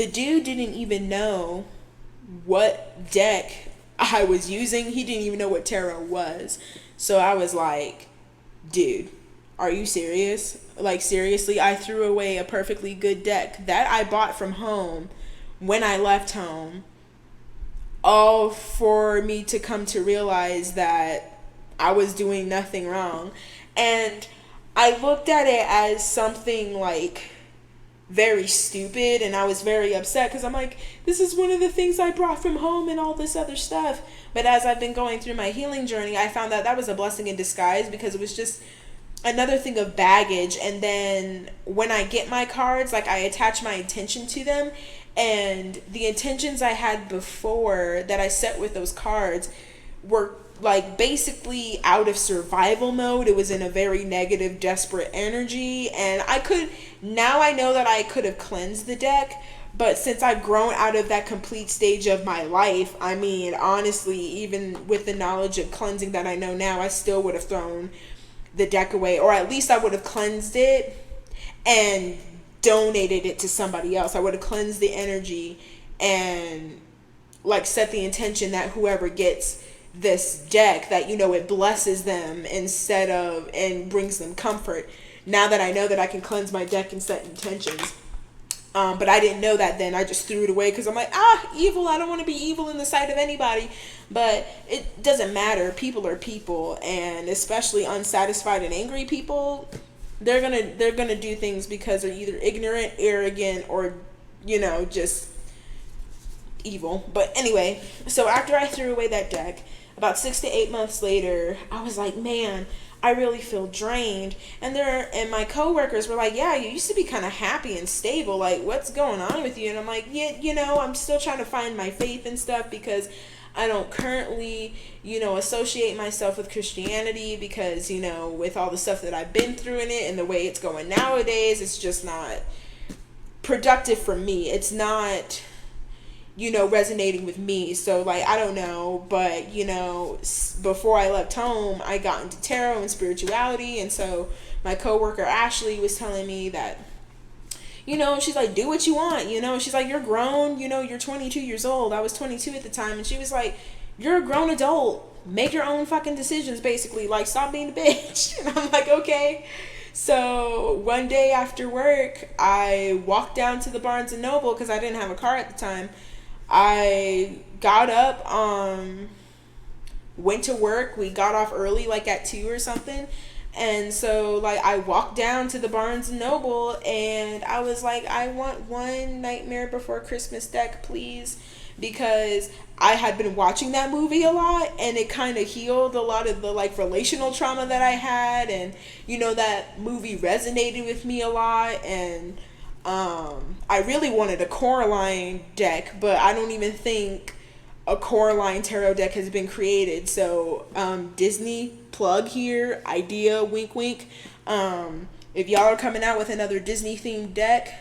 The dude didn't even know what deck I was using. He didn't even know what tarot was. So I was like, dude, are you serious? Like, seriously, I threw away a perfectly good deck that I bought from home when I left home, all for me to come to realize that I was doing nothing wrong. And I looked at it as something like very stupid, and I was very upset because I'm like, this is one of the things I brought from home and all this other stuff. But as I've been going through my healing journey, I found that that was a blessing in disguise because it was just another thing of baggage. And then when I get my cards, like, I attach my intention to them, and the intentions I had before that I set with those cards were like basically out of survival mode. It was in a very negative, desperate energy, and I could, now I know that I could have cleansed the deck. But since I've grown out of that complete stage of my life, I mean, honestly, even with the knowledge of cleansing that I know now, I still would have thrown the deck away, or at least I would have cleansed it and donated it to somebody else. I would have cleansed the energy and like set the intention that whoever gets this deck, that, you know, it blesses them instead of, and brings them comfort. Now that I know that I can cleanse my deck and set intentions, but I didn't know that then. I just threw it away because I'm like, evil. I don't want to be evil in the sight of anybody. But it doesn't matter. People are people, and especially unsatisfied and angry people, they're gonna do things because they're either ignorant, arrogant, or, you know, just evil. But anyway, so after I threw away that deck, about 6 to 8 months later, I was like, man, I really feel drained. And my coworkers were like, yeah, you used to be kind of happy and stable. Like, what's going on with you? And I'm like, yeah, you know, I'm still trying to find my faith and stuff because I don't currently, you know, associate myself with Christianity because, you know, with all the stuff that I've been through in it and the way it's going nowadays, it's just not productive for me. It's not, you know, resonating with me. So, like, I don't know, but, you know, before I left home, I got into tarot and spirituality. And so my coworker Ashley was telling me that, you know, she's like, do what you want, you know. She's like, you're grown, you know, you're 22 years old. I was 22 at the time. And she was like, you're a grown adult. Make your own fucking decisions, basically. Like, stop being a bitch. And I'm like, okay. So one day after work, I walked down to the Barnes and Noble because I didn't have a car at the time. I got up, went to work. We got off early, like at 2 or something. And so, like, I walked down to the Barnes and Noble and I was like, I want one Nightmare Before Christmas deck, please. Because I had been watching that movie a lot and it kind of healed a lot of the, like, relational trauma that I had. And, you know, that movie resonated with me a lot. And I really wanted a Coraline deck, but I don't even think a Coraline tarot deck has been created. So Disney, plug here, idea, wink wink. If y'all are coming out with another Disney themed deck,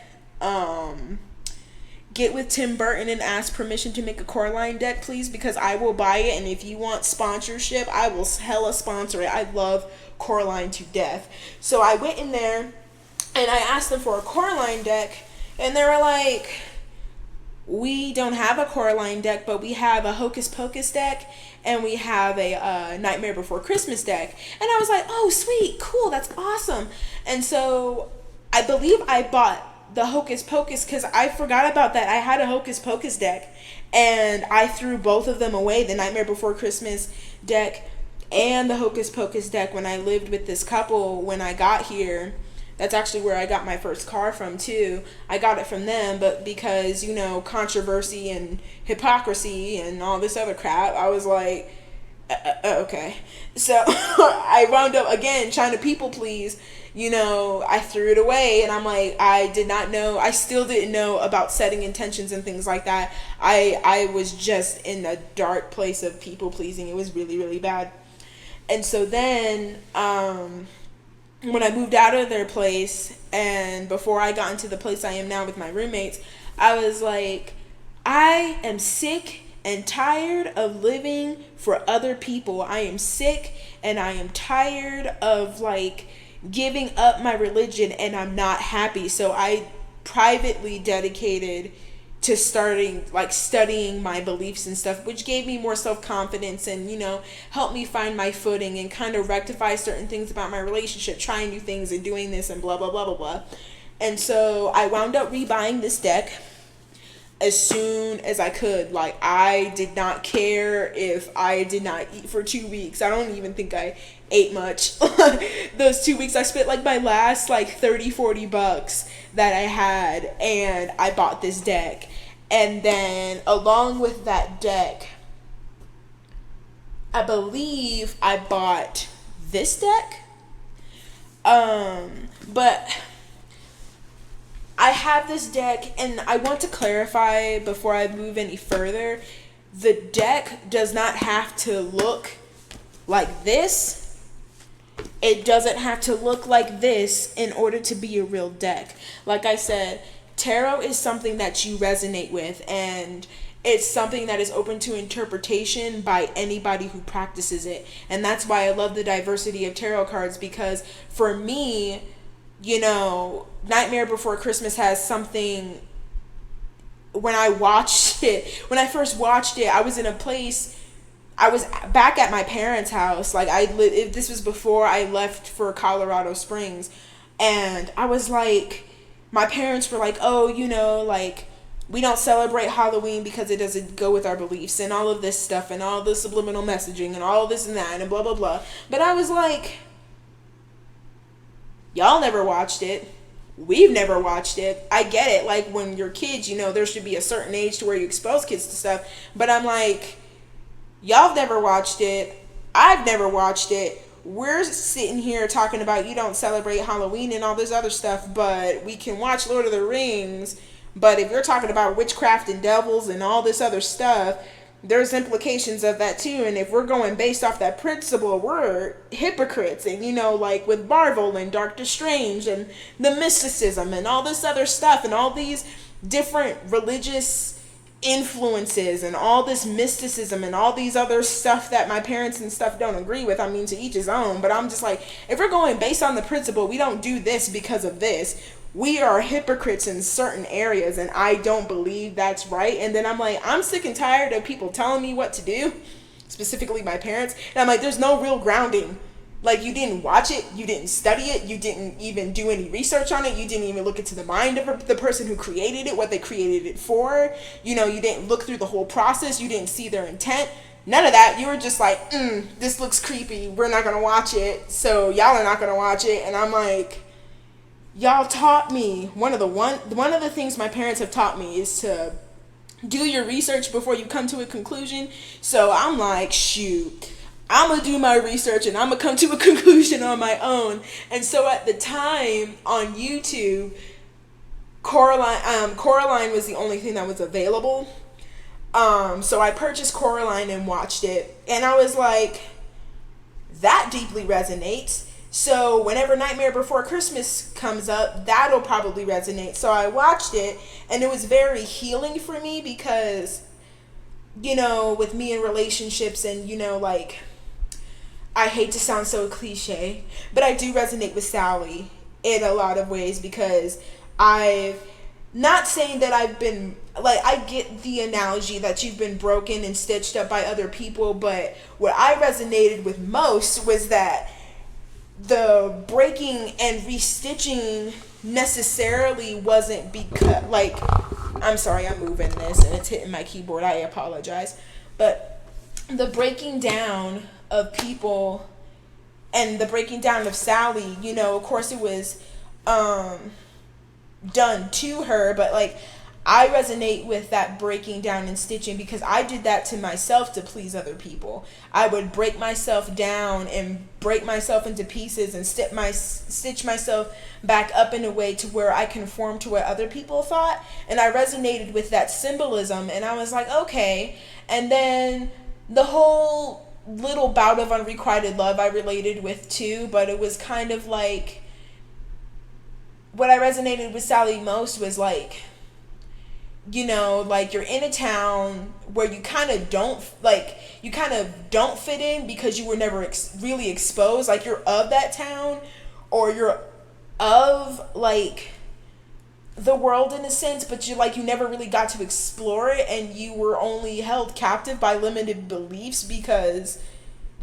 get with Tim Burton and ask permission to make a Coraline deck, please, because I will buy it. And if you want sponsorship, I will hella sponsor it. I love Coraline to death. So I went in there and I asked them for a Coraline deck, and they were like, we don't have a Coraline deck, but we have a Hocus Pocus deck, and we have a Nightmare Before Christmas deck. And I was like, oh, sweet, cool, that's awesome. And so I believe I bought the Hocus Pocus because I forgot about that. I had a Hocus Pocus deck, and I threw both of them away, the Nightmare Before Christmas deck and the Hocus Pocus deck, when I lived with this couple when I got here. That's actually where I got my first car from, too. I got it from them, but because, you know, controversy and hypocrisy and all this other crap, I was like, okay. So I wound up, again, trying to people please. You know, I threw it away, and I'm like, I did not know. I still didn't know about setting intentions and things like that. I was just in a dark place of people pleasing. It was really, really bad. And so then, when I moved out of their place and before I got into the place I am now with my roommates, I was like, I am sick and tired of living for other people. I am sick and I am tired of, like, giving up my religion, and I'm not happy. So I privately dedicated to starting like studying my beliefs and stuff, which gave me more self-confidence and, helped me find my footing and kind of rectify certain things about my relationship, trying new things and doing this and blah blah blah blah blah. And so I wound up rebuying this deck as soon as I could. Like, I did not care if I did not eat for 2 weeks. I don't even think I ate much. Those 2 weeks I spent like my last like $30-40 that I had, and I bought this deck. And then along with that deck, I believe I bought this deck. But I have this deck, and I want to clarify before I move any further, the deck does not have to look like this. It doesn't have to look like this in order to be a real deck. Like I said, tarot is something that you resonate with, and it's something that is open to interpretation by anybody who practices it. And that's why I love the diversity of tarot cards, because for me, Nightmare Before Christmas has something. When I first watched it, I was in a place, I was back at my parents' house. Like, this was before I left for Colorado Springs. And I was like, my parents were like, oh, like, we don't celebrate Halloween because it doesn't go with our beliefs and all of this stuff and all the subliminal messaging and all this and that and blah, blah, blah. But I was like, y'all never watched it. We've never watched it. I get it. Like, when you're kids, there should be a certain age to where you expose kids to stuff. But I'm like, y'all have never watched it. I've never watched it. We're sitting here talking about you don't celebrate Halloween and all this other stuff, but we can watch Lord of the Rings. But if you're talking about witchcraft and devils and all this other stuff, there's implications of that too. And if we're going based off that principle, we're hypocrites. And like with Marvel and Doctor Strange and the mysticism and all this other stuff and all these different religious influences and all this mysticism and all these other stuff that my parents and stuff don't agree with. I mean, to each his own. But I'm just like, if we're going based on the principle, we don't do this because of this. We are hypocrites in certain areas, and I don't believe that's right. And then I'm like, I'm sick and tired of people telling me what to do, specifically my parents. And I'm like, there's no real grounding. Like, you didn't watch it, you didn't study it, you didn't even do any research on it, you didn't even look into the mind of the person who created it, what they created it for. You didn't look through the whole process, you didn't see their intent. None of that. You were just like, this looks creepy, we're not gonna watch it, so y'all are not gonna watch it. And I'm like, y'all taught me, one of the things my parents have taught me is to do your research before you come to a conclusion. So I'm like, shoot, I'm going to do my research and I'm going to come to a conclusion on my own. And so at the time on YouTube, Coraline was the only thing that was available. So I purchased Coraline and watched it. And I was like, that deeply resonates. So whenever Nightmare Before Christmas comes up, that'll probably resonate. So I watched it, and it was very healing for me because, with me in relationships and, like, I hate to sound so cliche, but I do resonate with Sally in a lot of ways because not saying that I've been, like, I get the analogy that you've been broken and stitched up by other people, but what I resonated with most was that the breaking and restitching necessarily wasn't because, like, I'm sorry, I'm moving this and it's hitting my keyboard, I apologize, but the breaking down of people and the breaking down of Sally, of course it was done to her, but like, I resonate with that breaking down and stitching because I did that to myself to please other people. I would break myself down and break myself into pieces and stitch myself back up in a way to where I conform to what other people thought. And I resonated with that symbolism, and I was like, okay. And then the whole little bout of unrequited love I related with too, but it was kind of like, what I resonated with Sally most was like, like, you're in a town where you kind of don't fit in because you were never really exposed. Like, you're of that town, or you're of, like, the world in a sense, but you never really got to explore it, and you were only held captive by limited beliefs because,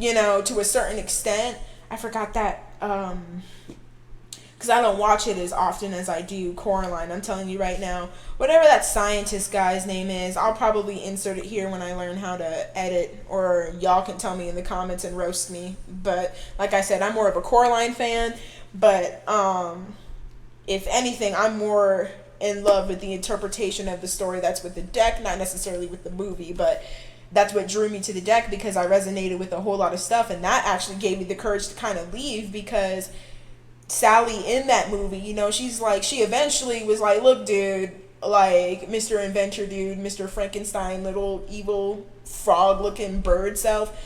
to a certain extent. I forgot that, because I don't watch it as often as I do Coraline. I'm telling you right now, whatever that scientist guy's name is, I'll probably insert it here when I learn how to edit, or y'all can tell me in the comments and roast me. But like I said, I'm more of a Coraline fan, but if anything, I'm more in love with the interpretation of the story that's with the deck, not necessarily with the movie, but that's what drew me to the deck, because I resonated with a whole lot of stuff, and that actually gave me the courage to kind of leave, because Sally in that movie, she's like, she eventually was like, look, dude, like, Mr. Inventor dude, Mr. Frankenstein, little evil frog looking bird self,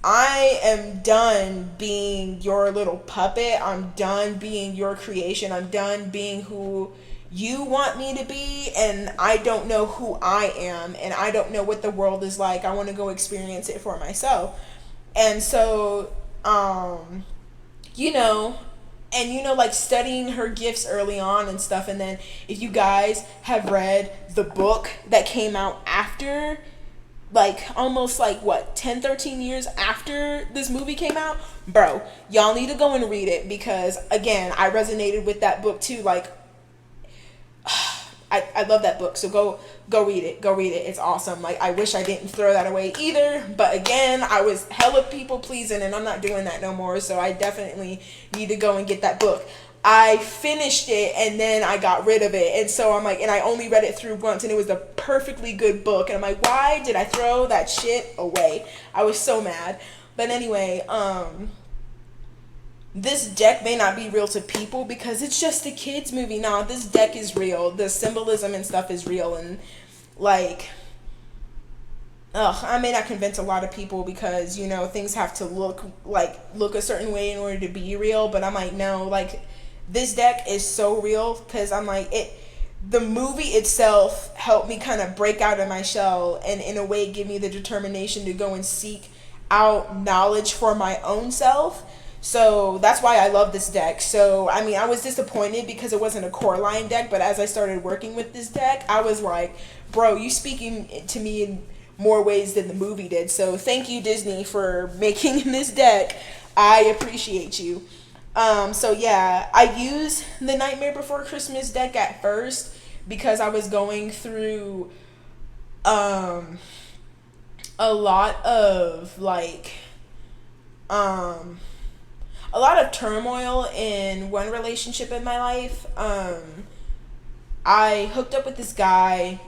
I am done being your little puppet. I'm done being your creation. I'm done being who you want me to be, and I don't know who I am, and I don't know what the world is like. I want to go experience it for myself. And so, like, studying her gifts early on and stuff, and then if you guys have read the book that came out after, like, almost like, what, 10-13 years after this movie came out, bro, y'all need to go and read it, because, again, I resonated with that book too. Like, I love that book, so go read it. It's awesome. Like, I wish I didn't throw that away either, but again, I was hella people pleasing, and I'm not doing that no more, so I definitely need to go and get that book. I finished it, and then I got rid of it, and so I'm like, and I only read it through once, and it was a perfectly good book, and I'm like, why did I throw that shit away? I was so mad. But anyway, this deck may not be real to people because it's just a kids movie. Nah, this deck is real. The symbolism and stuff is real, and like, I may not convince a lot of people because, things have to look a certain way in order to be real, but I'm like, no, like, this deck is so real, because I'm like, the movie itself helped me kind of break out of my shell, and in a way give me the determination to go and seek out knowledge for my own self. So that's why I love this deck. So, I mean, I was disappointed because it wasn't a Coraline deck, but as I started working with this deck, I was like, bro, you speaking to me in more ways than the movie did. So thank you, Disney, for making this deck. I appreciate you. So yeah, I used the Nightmare Before Christmas deck at first because I was going through a lot of a lot of turmoil in one relationship in my life. I hooked up with this guy,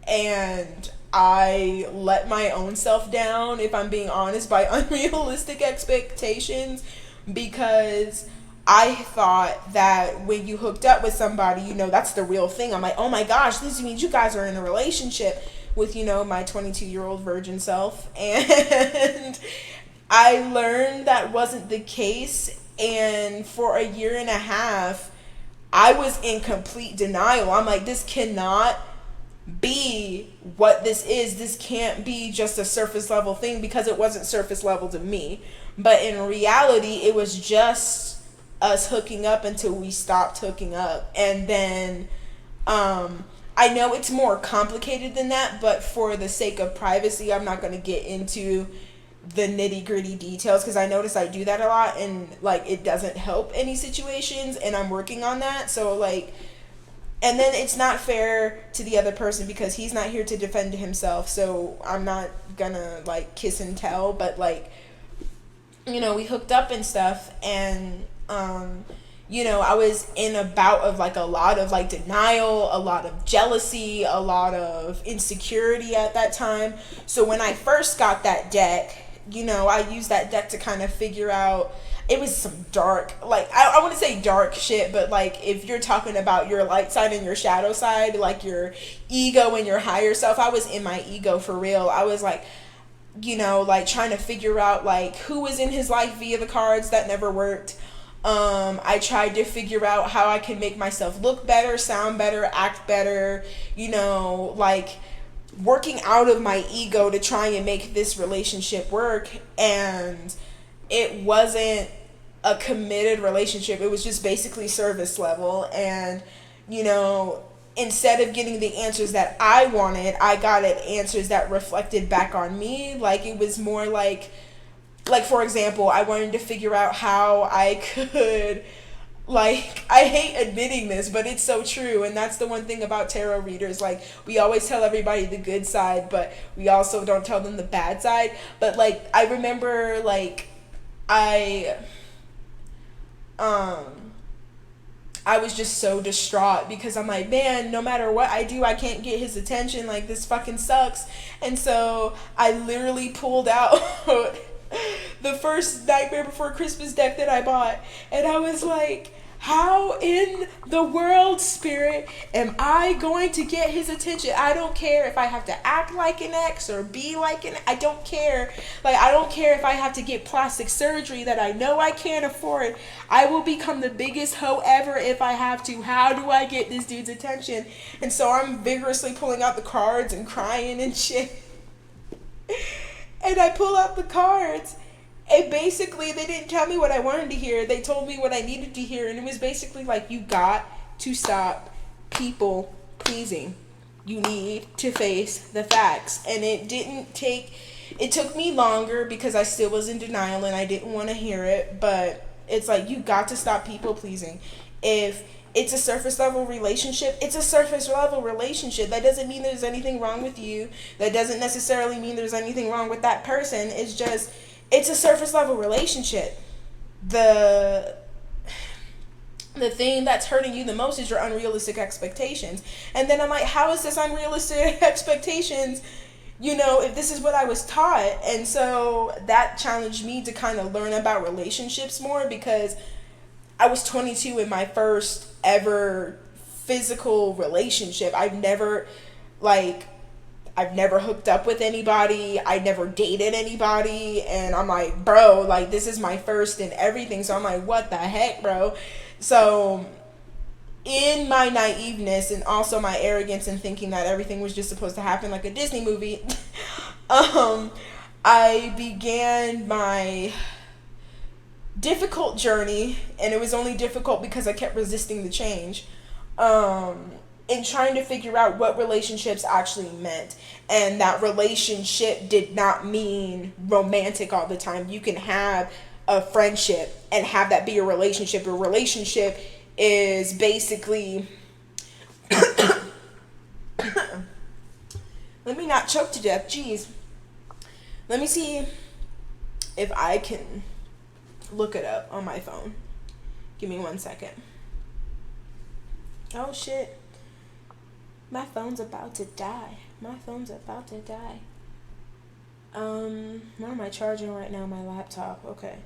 and I let my own self down, if I'm being honest, by unrealistic expectations, because I thought that when you hooked up with somebody, that's the real thing. I'm like, oh my gosh, this means you guys are in a relationship with, my 22-year-old virgin self. And I learned that wasn't the case. And for a year and a half, I was in complete denial. I'm like, this cannot be what this is. This can't be just a surface level thing, because it wasn't surface level to me. But in reality, it was just us hooking up until we stopped hooking up. And then I know it's more complicated than that, but for the sake of privacy, I'm not going to get into the nitty gritty details, because I notice I do that a lot, and it doesn't help any situations, and I'm working on that. So and then it's not fair to the other person, because he's not here to defend himself, so I'm not gonna kiss and tell. But we hooked up and stuff, and I was in a bout of a lot of denial, a lot of jealousy, a lot of insecurity at that time. So when I first got that deck, I used that deck to kind of figure out, it was some dark, I wouldn't say dark shit, but if you're talking about your light side and your shadow side, your ego and your higher self, I was in my ego for real. I was trying to figure out who was in his life via the cards. That never worked. I tried to figure out how I could make myself look better, sound better, act better, working out of my ego to try and make this relationship work. And it wasn't a committed relationship. It was just basically service level. And you know, instead of getting the answers that I wanted, I got answers that reflected back on me. Like it was more like for example, I wanted to figure out how I could, like, I hate admitting this, but it's so true. And that's the one thing about tarot readers. Like, we always tell everybody the good side, but we also don't tell them the bad side. But like, I remember like I um I was just so distraught because I'm like, man, no matter what I do, I can't get his attention. Like, this fucking sucks. And so I literally pulled out the first Nightmare Before Christmas deck that I bought. And I was like, how in the world, Spirit, am I going to get his attention? I don't care if I have to act like an ex or be like an... I don't care. Like, I don't care if I have to get plastic surgery that I know I can't afford. I will become the biggest hoe ever if I have to. How do I get this dude's attention? And so I'm vigorously pulling out the cards and crying and shit. And I pull out the cards. And basically, they didn't tell me what I wanted to hear. They told me what I needed to hear. And it was basically like, you got to stop people pleasing. You need to face the facts. And it took me longer because I still was in denial and I didn't want to hear it. But it's like, you got to stop people pleasing. If it's a surface level relationship, it's a surface level relationship. That doesn't mean there's anything wrong with you. That doesn't necessarily mean there's anything wrong with that person. It's just... it's a surface level relationship. The thing that's hurting you the most is your unrealistic expectations. And then I'm like, how is this unrealistic expectations, if this is what I was taught? And so that challenged me to kind of learn about relationships more, because I was 22 in my first ever physical relationship. I've never hooked up with anybody. I never dated anybody. And I'm like, bro, like, this is my first and everything. So I'm like, what the heck, bro? So in my naiveness and also my arrogance and thinking that everything was just supposed to happen like a Disney movie, I began my difficult journey. And it was only difficult because I kept resisting the change. In trying to figure out what relationships actually meant. And that relationship did not mean romantic all the time. You can have a friendship and have that be a relationship. A relationship is basically... Let me not choke to death. Jeez. Let me see if I can look it up on my phone. Give me 1 second. Oh, shit. My phone's about to die. What am I charging right now? My laptop. Okay.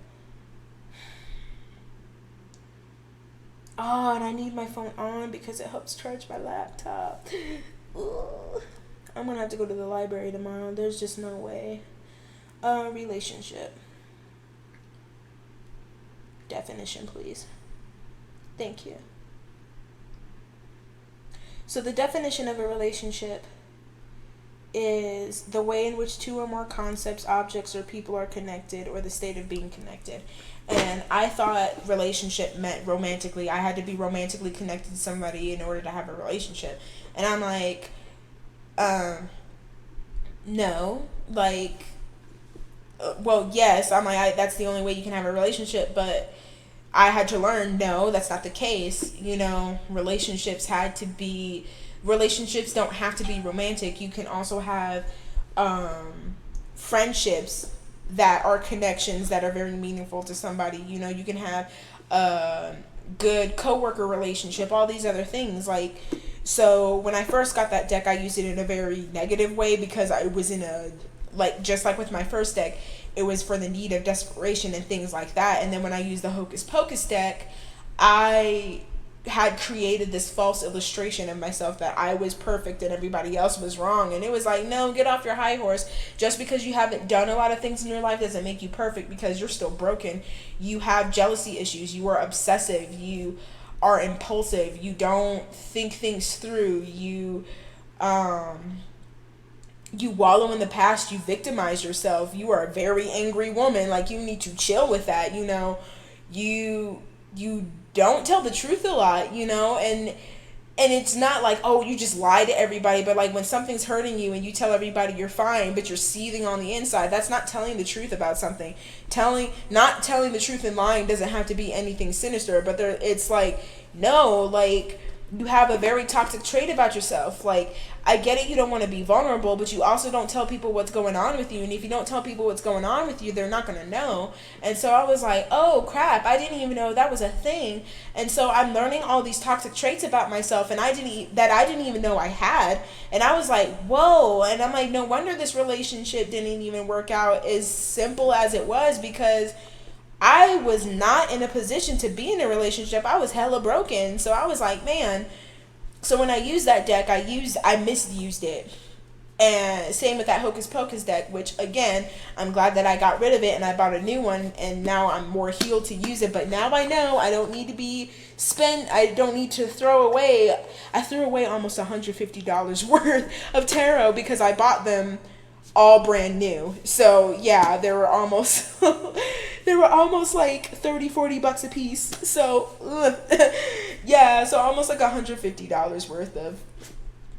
Oh, and I need my phone on because it helps charge my laptop. Ugh. I'm gonna have to go to the library tomorrow. There's just no way. Relationship. Definition, please. Thank you. So the definition of a relationship is the way in which two or more concepts, objects, or people are connected, or the state of being connected. And I thought relationship meant romantically. I had to be romantically connected to somebody in order to have a relationship. And I'm like, no. Like, well, yes. I'm like, that's the only way you can have a relationship, but... I had to learn, no, that's not the case. Relationships don't have to be romantic. You can also have friendships that are connections that are very meaningful to somebody. You can have a good coworker relationship, all these other things. Like, so when I first got that deck, I used it in a very negative way because I was just like with my first deck, it was for the need of desperation and things like that. And then when I used the Hocus Pocus deck, I had created this false illustration of myself that I was perfect and everybody else was wrong. And it was like, no, get off your high horse. Just because you haven't done a lot of things in your life doesn't make you perfect, because you're still broken. You have jealousy issues. You are obsessive. You are impulsive. You don't think things through. You wallow in the past. You victimize yourself. You are a very angry woman. Like, you need to chill with that. You don't tell the truth a lot, and And it's not like, oh, you just lie to everybody, but like when something's hurting you and you tell everybody you're fine but you're seething on the inside, that's not telling the truth about something. Not telling the truth and lying doesn't have to be anything sinister, but it's like, no, like, you have a very toxic trait about yourself. Like, I get it, you don't want to be vulnerable, but you also don't tell people what's going on with you. And if you don't tell people what's going on with you, they're not going to know. And so I was like, oh crap, I didn't even know that was a thing. And so I'm learning all these toxic traits about myself, and I didn't even know I had. And I was like, whoa. And I'm like, no wonder this relationship didn't even work out as simple as it was, because I was not in a position to be in a relationship. I was hella broken. So I was like, man. So when I used that deck, I misused it. And same with that Hocus Pocus deck, which again, I'm glad that I got rid of it and I bought a new one, and now I'm more healed to use it. But now I know I don't need to I don't need to throw away. I threw away almost $150 worth of tarot because I bought them all brand new. So yeah, they were almost they were almost like 30-40 bucks a piece. So yeah, so almost like $150 worth of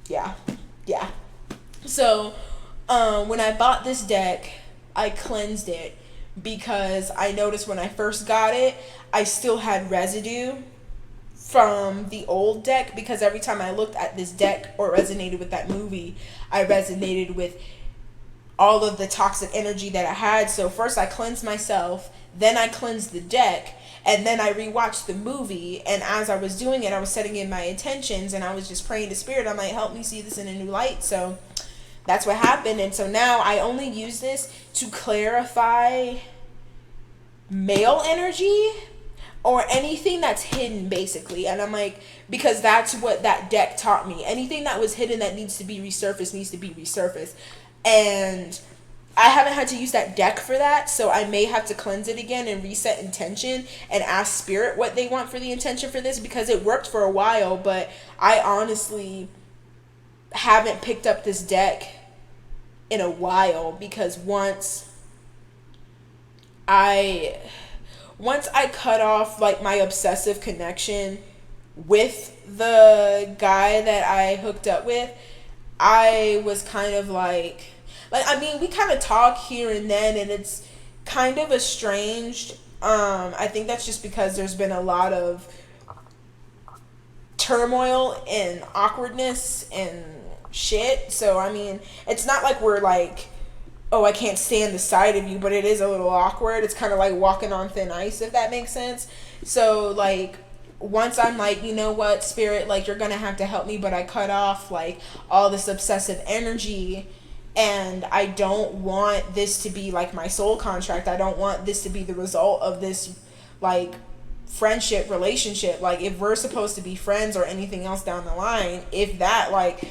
yeah. So when I bought this deck, I cleansed it because I noticed when I first got it, I still had residue from the old deck, because every time I looked at this deck or resonated with that movie, I resonated with all of the toxic energy that I had. So first I cleansed myself, then I cleansed the deck, and then I rewatched the movie. And as I was doing it, I was setting in my intentions, and I was just praying to Spirit, I'm like, help me see this in a new light. So that's what happened. And so now I only use this to clarify male energy or anything that's hidden, basically. And I'm like, because that's what that deck taught me. Anything that was hidden that needs to be resurfaced needs to be resurfaced. And I haven't had to use that deck for that, so I may have to cleanse it again and reset intention and ask Spirit what they want for the intention for this, because it worked for a while, but I honestly haven't picked up this deck in a while, because once I cut off like my obsessive connection with the guy that I hooked up with, I was kind of like I mean, we kind of talk here and then, and it's kind of estranged. I think that's just because there's been a lot of turmoil and awkwardness and shit. So I mean, it's not like we're like, oh, I can't stand the sight of you, but it is a little awkward. It's kind of like walking on thin ice, if that makes sense. So like, once I'm like, you know what, Spirit, like, you're gonna have to help me, but I cut off like all this obsessive energy, and I don't want this to be like my soul contract. I don't want this to be the result of this like friendship relationship. Like, if we're supposed to be friends or anything else down the line, if that, like,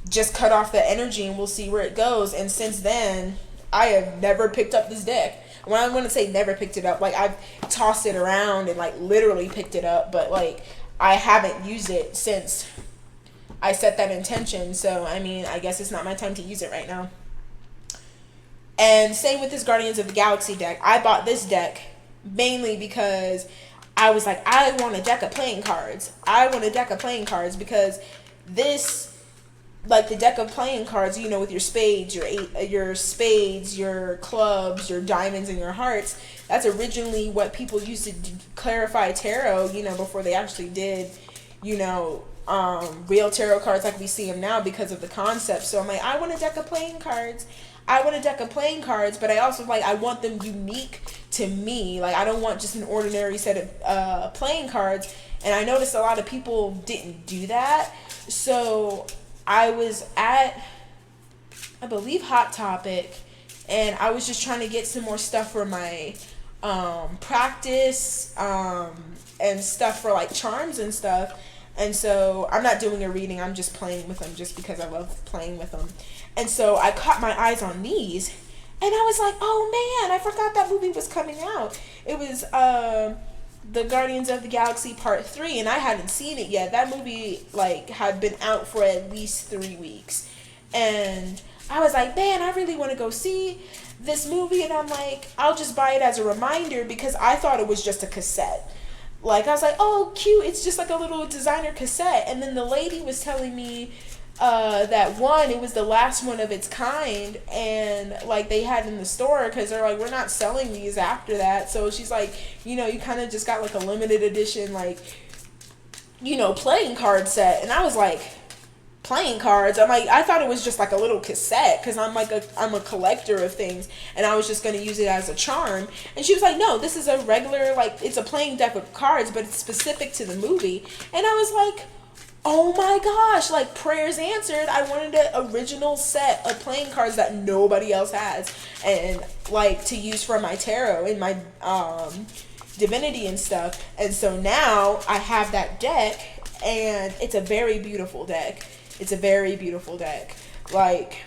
just cut off the energy and we'll see where it goes. And since then, I have never picked up this deck. When I'm going to say never picked it up, like, I've tossed it around and like literally picked it up, but like I haven't used it since I set that intention. So I mean, I guess it's not my time to use it right now. And same with this Guardians of the Galaxy deck. I bought this deck mainly because I was like, I want a deck of playing cards. Because this, like, the deck of playing cards, you know, with your spades, your clubs, your diamonds, and your hearts, that's originally what people used to clarify tarot, you know, before they actually did, you know, real tarot cards like we see them now, because of the concept. So I'm like, I want a deck of playing cards. But I also, like, I want them unique to me. Like, I don't want just an ordinary set of playing cards. And I noticed a lot of people didn't do that. So I was at, I believe, Hot Topic, and I was just trying to get some more stuff for my practice and stuff for like charms and stuff. And so I'm not doing a reading, I'm just playing with them just because I love playing with them. And so I caught my eyes on these, and I was like, oh man, I forgot that movie was coming out. It was the Guardians of the Galaxy Part 3, and I hadn't seen it yet. That movie, like, had been out for at least 3 weeks. And I was like, man, I really want to go see this movie. And I'm like, I'll just buy it as a reminder, because I thought it was just a cassette. Like, I was like, oh, cute, it's just like a little designer cassette. And then the lady was telling me that one, it was the last one of its kind, and like they had in the store, because they're like, we're not selling these after that. So she's like, you know, you kind of just got like a limited edition, like, you know, playing card set. And I was like, playing cards? I'm like, I thought it was just like a little cassette, because I'm a collector of things, and I was just going to use it as a charm. And she was like, no, this is a regular, like, it's a playing deck of cards, but it's specific to the movie. And I was like, oh my gosh, like, prayers answered. I wanted an original set of playing cards that nobody else has, and like to use for my tarot and my divinity and stuff. And so now I have that deck, and it's a very beautiful deck. It's a very beautiful deck. Like,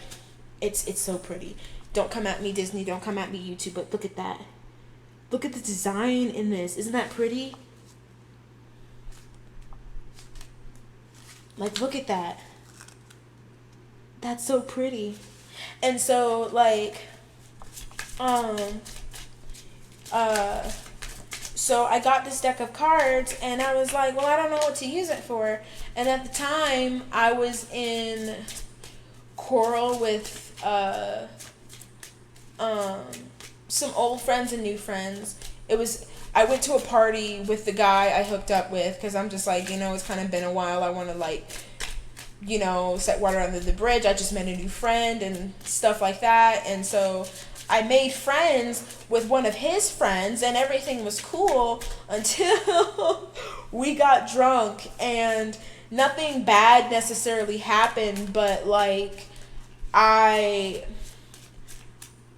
it's so pretty. Don't come at me, Disney. Don't come at me, YouTube. But look at that. Look at the design in this. Isn't that pretty? Like, look at that. That's so pretty. And so, like, so I got this deck of cards, and I was like, well, I don't know what to use it for. And at the time, I was in Coral with some old friends and new friends. I went to a party with the guy I hooked up with, because I'm just like, you know, it's kind of been a while. I want to, like, you know, set water under the bridge. I just met a new friend and stuff like that. And so I made friends with one of his friends, and everything was cool until we got drunk, and nothing bad necessarily happened, but like I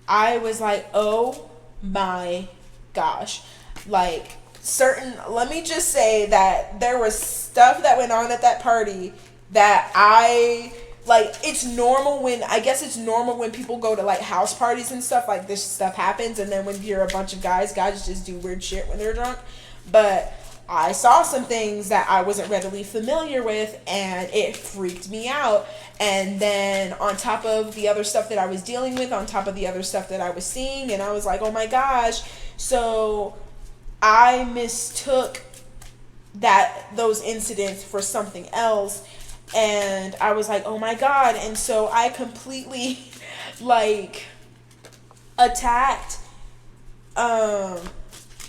was like, oh my gosh. Like, let me just say that there was stuff that went on at that party that it's normal when people go to like house parties and stuff, like this stuff happens. And then when you're a bunch of guys just do weird shit when they're drunk. But I saw some things that I wasn't readily familiar with, and it freaked me out. And then on top of the other stuff that I was dealing with, on top of the other stuff that I was seeing, and I was like, oh my gosh. So I mistook those incidents for something else. And I was like, oh my God. And so I completely like attacked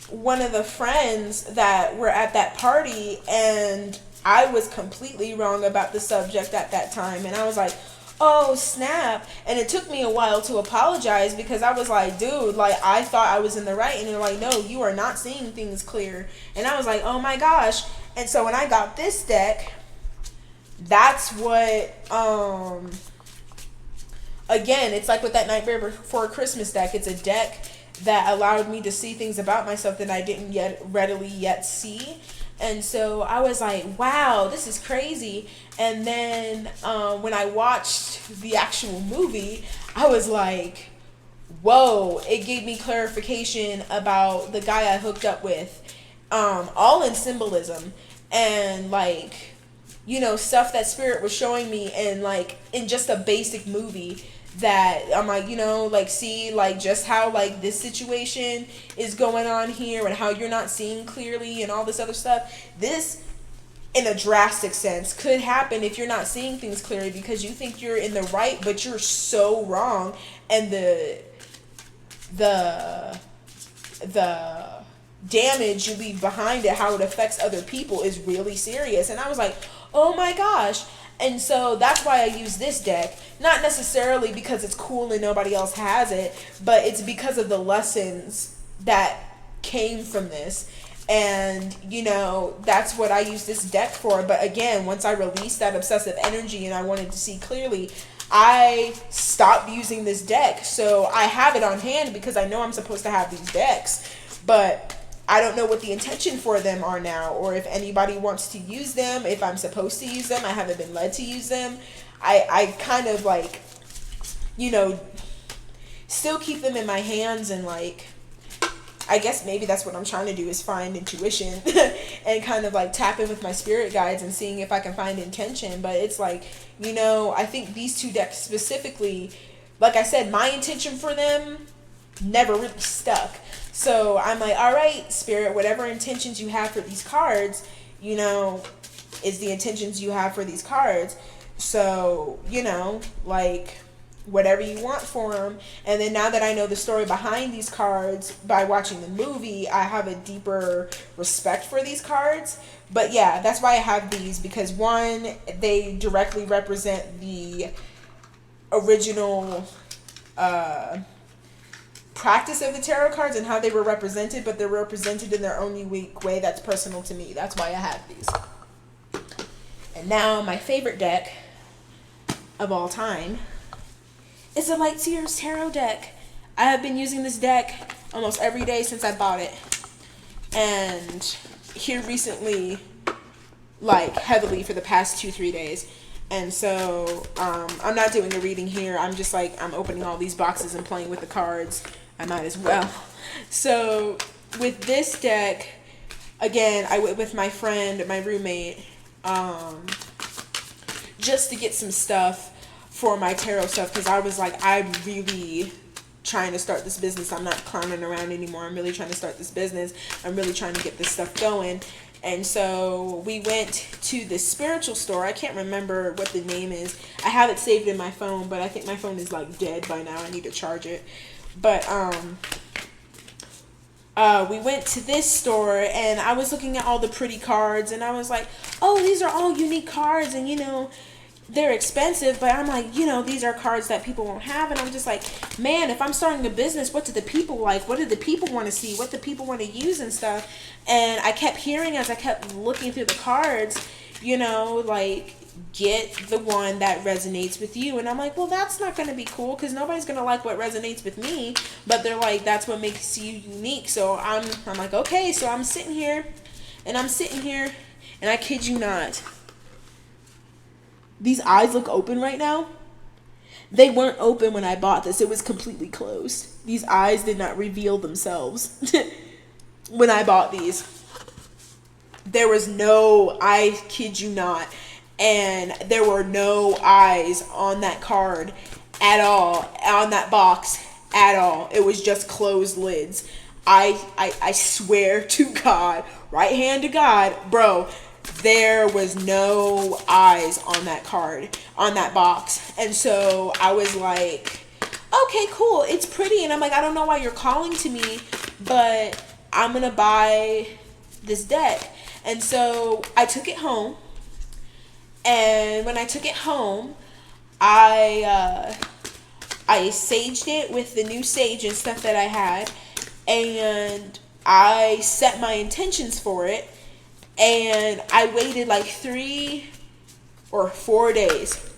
one of the friends that were at that party, and I was completely wrong about the subject at that time. And I was like, oh snap. And it took me a while to apologize, because I was like, dude, like, I thought I was in the right. And they're like, no, you are not seeing things clear. And I was like, oh my gosh. And so when I got this deck, that's what again, it's like with that Nightmare Before Christmas deck. It's a deck that allowed me to see things about myself that I didn't readily see. And so I was like, wow, this is crazy. And then when I watched the actual movie, I was like, whoa, it gave me clarification about the guy I hooked up with, all in symbolism, and like, you know, stuff that Spirit was showing me, and like in just a basic movie, that I'm like, you know, like, see, like, just how like this situation is going on here, and how you're not seeing clearly, and all this other stuff. This, in a drastic sense, could happen if you're not seeing things clearly, because you think you're in the right, but you're so wrong. And the damage you leave behind it, how it affects other people, is really serious. And I was like, oh my gosh. And so that's why I use this deck. Not necessarily because it's cool and nobody else has it, but it's because of the lessons that came from this. And, you know, that's what I use this deck for. But again, once I released that obsessive energy and I wanted to see clearly, I stopped using this deck. So I have it on hand because I know I'm supposed to have these decks, but I don't know what the intention for them are now, or if anybody wants to use them, if I'm supposed to use them. I haven't been led to use them. I kind of like, you know, still keep them in my hands, and like, I guess maybe that's what I'm trying to do, is find intuition and kind of like tap in with my spirit guides and seeing if I can find intention. But it's like, you know, I think these two decks specifically, like I said, my intention for them never really stuck. So I'm like, all right, Spirit, whatever intentions you have for these cards, you know, is the intentions you have for these cards. So, you know, like, whatever you want for them. And then now that I know the story behind these cards by watching the movie, I have a deeper respect for these cards. But yeah, that's why I have these, because one, they directly represent the original practice of the tarot cards and how they were represented, but they're represented in their own unique way that's personal to me. That's why I have these. And now my favorite deck of all time is the Light Seers Tarot deck. I have been using this deck almost every day since I bought it. And here recently, like heavily for the past 2-3 days. And so I'm not doing a reading here. I'm just like, I'm opening all these boxes and playing with the cards. I might as well. So with this deck, again, I went with my friend, my roommate, just to get some stuff for my tarot stuff, because I was like, I'm really trying to start this business. I'm not clowning around anymore. I'm really trying to start this business. I'm really trying to get this stuff going. And so we went to the spiritual store. I can't remember what the name is. I have it saved in my phone, but I think my phone is like dead by now. I need to charge it. But we went to this store, and I was looking at all the pretty cards, and I was like, oh, these are all unique cards, and you know, they're expensive, but I'm like, you know, these are cards that people won't have. And I'm just like, man, if I'm starting a business, what do the people like? What do the people want to see? What do people want to use and stuff? And I kept hearing, as I kept looking through the cards, you know, like, get the one that resonates with you. And I'm like, well, that's not going to be cool, because nobody's going to like what resonates with me. But they're like, that's what makes you unique. So I'm like, okay. So I'm sitting here, and I kid you not, these eyes look open right now. They weren't open when I bought this. It was completely closed. These eyes did not reveal themselves when I bought these. There was no, I kid you not, and there were no eyes on that card at all, on that box at all. It was just closed lids. I swear to God, right hand to God, bro, there was no eyes on that card, on that box. And so I was like, okay, cool, it's pretty. And I'm like, I don't know why you're calling to me, but I'm gonna buy this deck. And so I took it home, and when I took it home, I saged it with the new sage and stuff that I had, and I set my intentions for it. And I waited like 3 or 4 days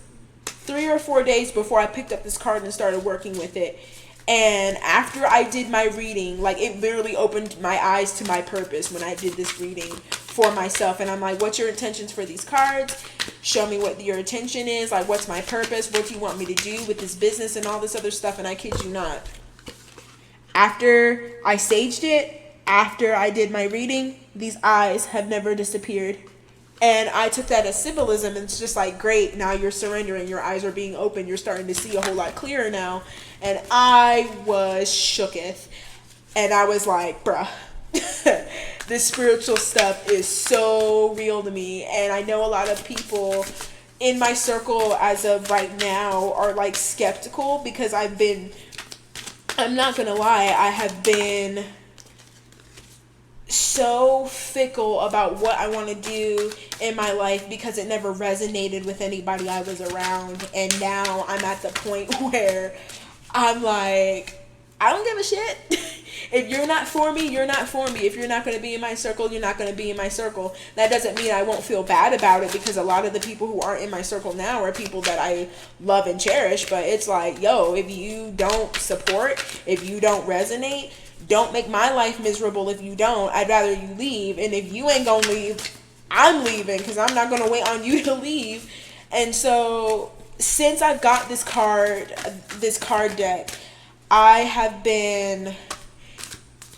before I picked up this card and started working with it. And after I did my reading, like, it literally opened my eyes to my purpose when I did this reading for myself. And I'm like, what's your intentions for these cards? Show me what your intention is. Like, what's my purpose? What do you want me to do with this business and all this other stuff? And I kid you not, after I saged it, after I did my reading, these eyes have never disappeared. And I took that as symbolism. And it's just like, great, now you're surrendering. Your eyes are being open. You're starting to see a whole lot clearer now. And I was shooketh. And I was like, bruh, this spiritual stuff is so real to me. And I know a lot of people in my circle as of right now are like skeptical, because I'm not gonna lie, I have been so fickle about what I want to do in my life, because it never resonated with anybody I was around. And now I'm at the point where I'm like, I don't give a shit. If you're not for me, you're not for me. If you're not going to be in my circle, you're not going to be in my circle. That doesn't mean I won't feel bad about it, because a lot of the people who aren't in my circle now are people that I love and cherish. But it's like, yo, if you don't support, if you don't resonate, don't make my life miserable. If you don't, I'd rather you leave. And if you ain't gonna leave, I'm leaving, because I'm not gonna wait on you to leave. And so since I've got this card deck, I have been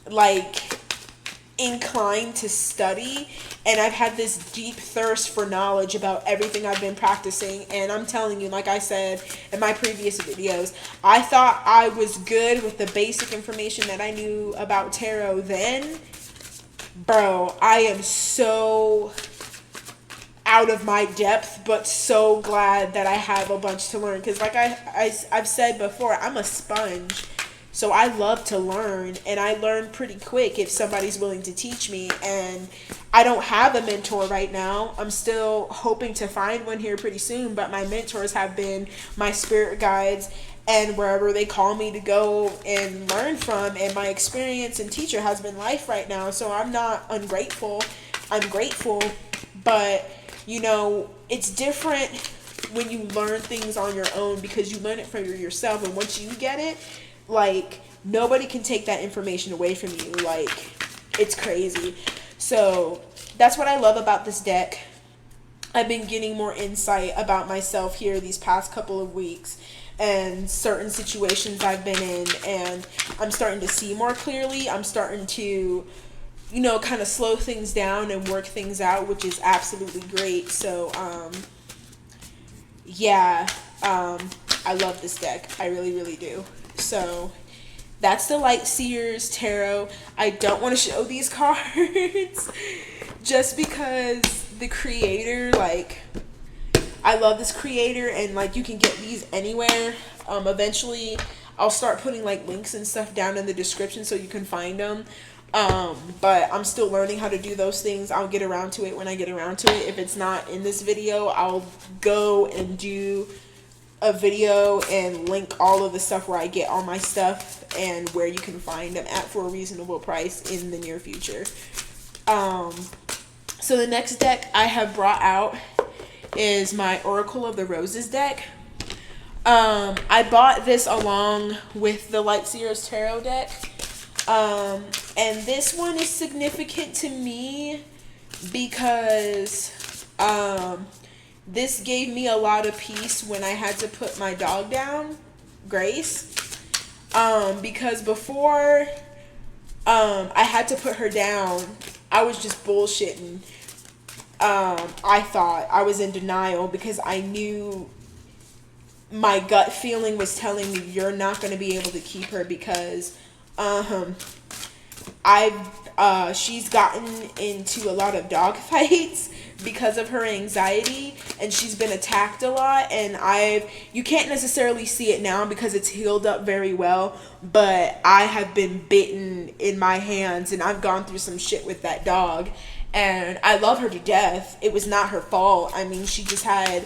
like inclined to study, and I've had this deep thirst for knowledge about everything I've been practicing. And I'm telling you, like I said in my previous videos, I thought I was good with the basic information that I knew about tarot then. Bro, I am so out of my depth, but so glad that I have a bunch to learn, because like I've said before, I'm a sponge. So I love to learn, and I learn pretty quick if somebody's willing to teach me. And I don't have a mentor right now. I'm still hoping to find one here pretty soon, but my mentors have been my spirit guides and wherever they call me to go and learn from. And my experience and teacher has been life right now. So I'm not ungrateful. I'm grateful. But, you know, it's different when you learn things on your own, because you learn it for yourself. And once you get it, like, nobody can take that information away from you. Like, it's crazy. So that's what I love about this deck. I've been getting more insight about myself here these past couple of weeks, and certain situations I've been in, and I'm starting to see more clearly. I'm starting to, you know, kind of slow things down and work things out, which is absolutely great. So I love this deck. I really, really do. So that's the Light Seers Tarot. I don't want to show these cards just because the creator, like, I love this creator, and like, you can get these anywhere. Eventually I'll start putting like links and stuff down in the description so you can find them. But I'm still learning how to do those things. I'll get around to it when I get around to it. If it's not in this video, I'll go and do a video and link all of the stuff where I get all my stuff and where you can find them at for a reasonable price in the near future. So the next deck I have brought out is my Oracle of the Roses deck. I bought this along with the Light Seers Tarot deck. And this one is significant to me because this gave me a lot of peace when I had to put my dog down, Grace. Because before I had to put her down, I was just bullshitting. I thought I was in denial because I knew my gut feeling was telling me you're not going to be able to keep her because she's gotten into a lot of dog fights because of her anxiety, and she's been attacked a lot. And you can't necessarily see it now because it's healed up very well, but I have been bitten in my hands, and I've gone through some shit with that dog, and I love her to death. It was not her fault. I mean, she just had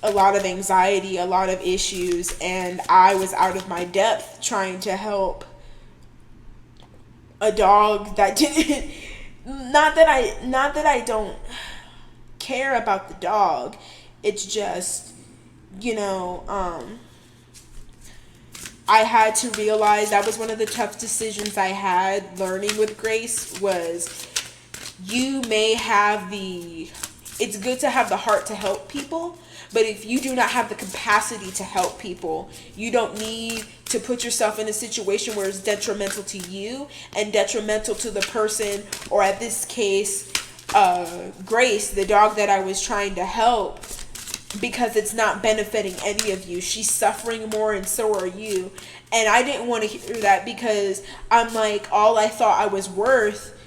a lot of anxiety, a lot of issues, and I was out of my depth trying to help a dog that didn't not that I don't care about the dog. It's just, you know, I had to realize that was one of the tough decisions I had learning with Grace was you may have it's good to have the heart to help people, but if you do not have the capacity to help people, you don't need to put yourself in a situation where it's detrimental to you and detrimental to the person, or at this case, Grace, the dog that I was trying to help, because it's not benefiting any of you. She's suffering more, and so are you. And I didn't want to hear that, because I'm like, all I thought I was worth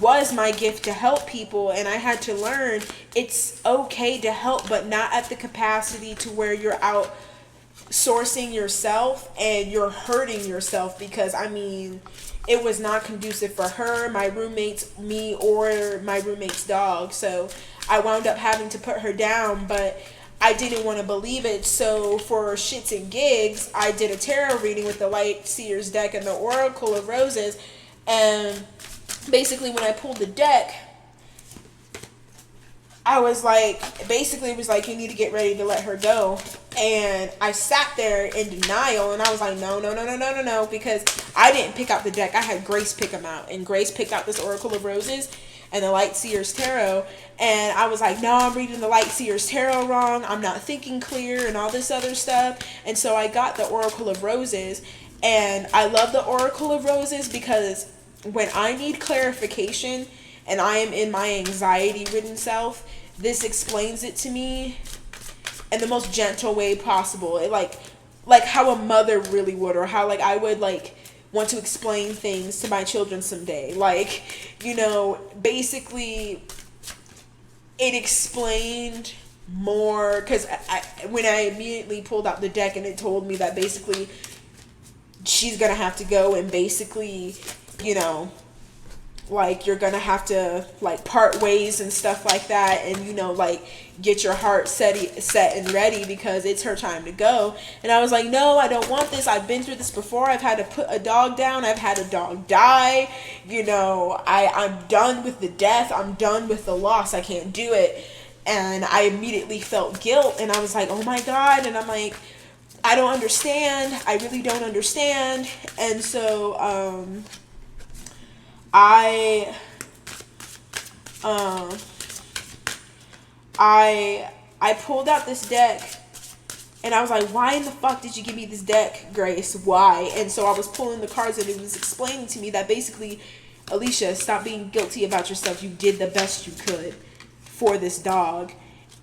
was my gift to help people. And I had to learn it's okay to help, but not at the capacity to where you're outsourcing yourself and you're hurting yourself, because I mean, it was not conducive for her, my roommates, me, or my roommate's dog. So I wound up having to put her down, but I didn't want to believe it. So for shits and gigs, I did a tarot reading with the Light Seers deck and the Oracle of Roses. And basically when I pulled the deck, I was like, basically it was like, you need to get ready to let her go. And I sat there in denial, and I was like, no, because I didn't pick out the deck. I had Grace pick them out, and Grace picked out this Oracle of Roses and the Light Seers Tarot. And I was like, no, I'm reading the Light Seers Tarot wrong. I'm not thinking clear and all this other stuff. And so I got the Oracle of Roses, and I love the Oracle of Roses because when I need clarification and I am in my anxiety ridden self, this explains it to me in the most gentle way possible. It like how a mother really would, or how like I would like want to explain things to my children someday. Like, basically it explained more, because when I immediately pulled out the deck and it told me that basically she's gonna have to go, and basically, like you're gonna have to like part ways and stuff like that, and like get your heart set and ready because it's her time to go. And I was like, no, I don't want this. I've been through this before. I've had to put a dog down. I've had a dog die. I'm done with the death. I'm done with the loss. I can't do it. And I immediately felt guilt, and I was like, oh my God. And I'm like, I don't understand. I really don't understand. And so I pulled out this deck, and I was like, why in the fuck did you give me this deck, Grace? Why? And so I was pulling the cards, and it was explaining to me that basically, Alicia, stop being guilty about yourself. You did the best you could for this dog,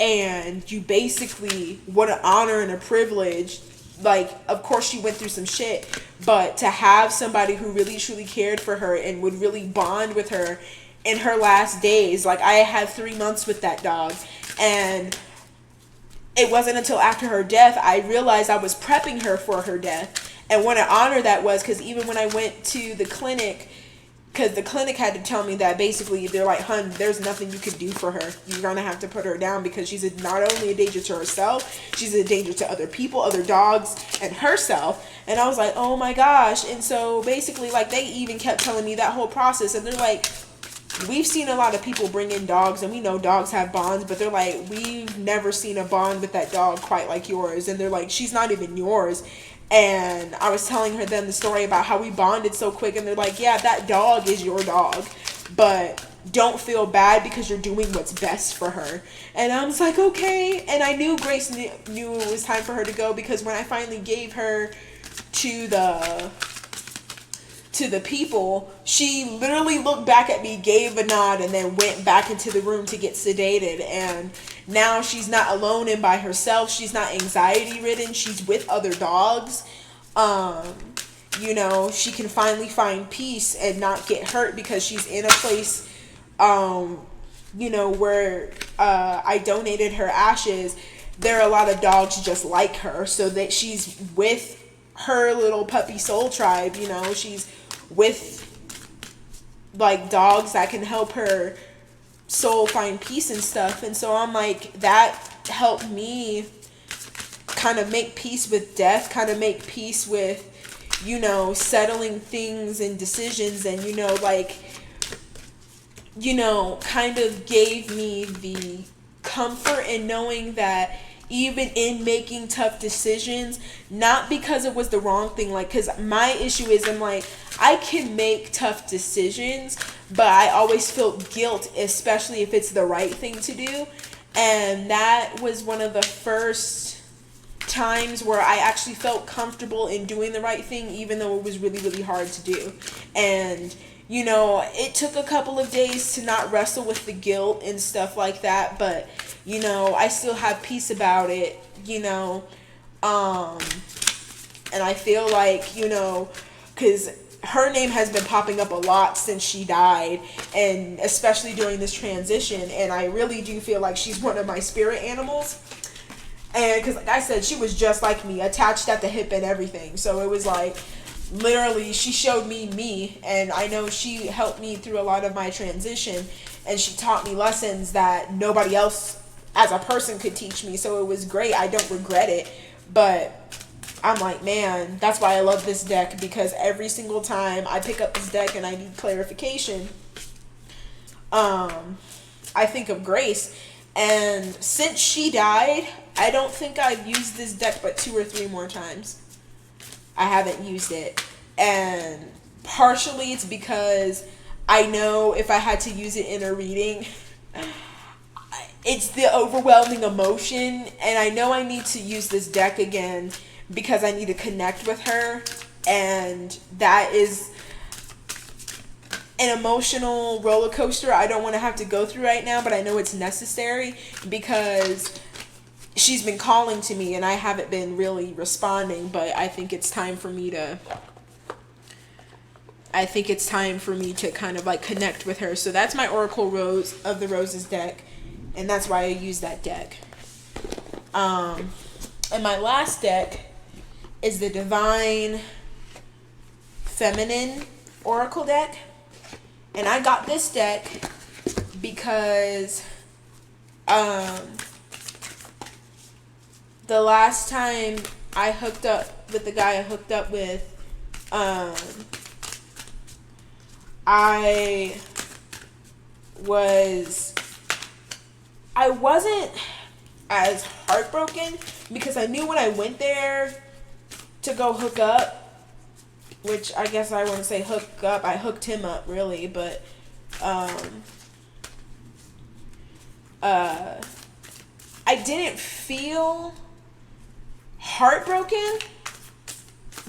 and you basically, what an honor and a privilege. Like, of course she went through some shit, but to have somebody who really truly cared for her and would really bond with her in her last days. Like, I had 3 months with that dog, and it wasn't until after her death I realized I was prepping her for her death. And what an honor that was, because even when I went to the clinic, because the clinic had to tell me that basically they're like, hun, there's nothing you can do for her. You're going to have to put her down because she's not only a danger to herself, she's a danger to other people, other dogs, and herself. And I was like, oh my gosh. And so basically, like, they even kept telling me that whole process. And they're like, we've seen a lot of people bring in dogs, and we know dogs have bonds, but they're like, we've never seen a bond with that dog quite like yours. And they're like, she's not even yours. And I was telling her then the story about how we bonded so quick, and they're like, yeah, that dog is your dog, but don't feel bad because you're doing what's best for her. And I was like, okay. And I knew Grace knew it was time for her to go, because when I finally gave her to the people, she literally looked back at me, gave a nod, and then went back into the room to get sedated. And now she's not alone and by herself. She's not anxiety ridden. She's with other dogs. She can finally find peace and not get hurt because she's in a place, where I donated her ashes. There are a lot of dogs just like her, so that she's with her little puppy soul tribe. She's with like dogs that can help her soul find peace and stuff. And so I'm like, that helped me kind of make peace with death, kind of make peace with settling things and decisions, and kind of gave me the comfort in knowing that even in making tough decisions, not because it was the wrong thing, like, because my issue is, I'm like, I can make tough decisions, but I always feel guilt, especially if it's the right thing to do. And that was one of the first times where I actually felt comfortable in doing the right thing, even though it was really, really hard to do. And it took a couple of days to not wrestle with the guilt and stuff like that, but I still have peace about it. And I feel like, because her name has been popping up a lot since she died, and especially during this transition, and I really do feel like she's one of my spirit animals. And because, like I said, she was just like me, attached at the hip and everything. So it was like, literally, she showed me, and I know she helped me through a lot of my transition, and she taught me lessons that nobody else as a person could teach me. So it was great. I don't regret it, but I'm like, man, that's why I love this deck, because every single time I pick up this deck and I need clarification, I think of Grace. And since she died, I don't think I've used this deck but 2 or 3 more times. I haven't used it. And partially it's because I know if I had to use it in a reading, it's the overwhelming emotion, and I know I need to use this deck again because I need to connect with her, and that is an emotional roller coaster I don't want to have to go through right now, but I know it's necessary because she's been calling to me and I haven't been really responding, but I think it's time for me to kind of like connect with her. So that's my Oracle Rose of the Roses deck, and that's why I use that deck. And my last deck is the Divine Feminine Oracle deck. And I got this deck because the last time I hooked up with the guy I hooked up with, I wasn't as heartbroken because I knew when I went there to go hook up, which I guess I wouldn't say hook up, I hooked him up really, but I didn't feel heartbroken,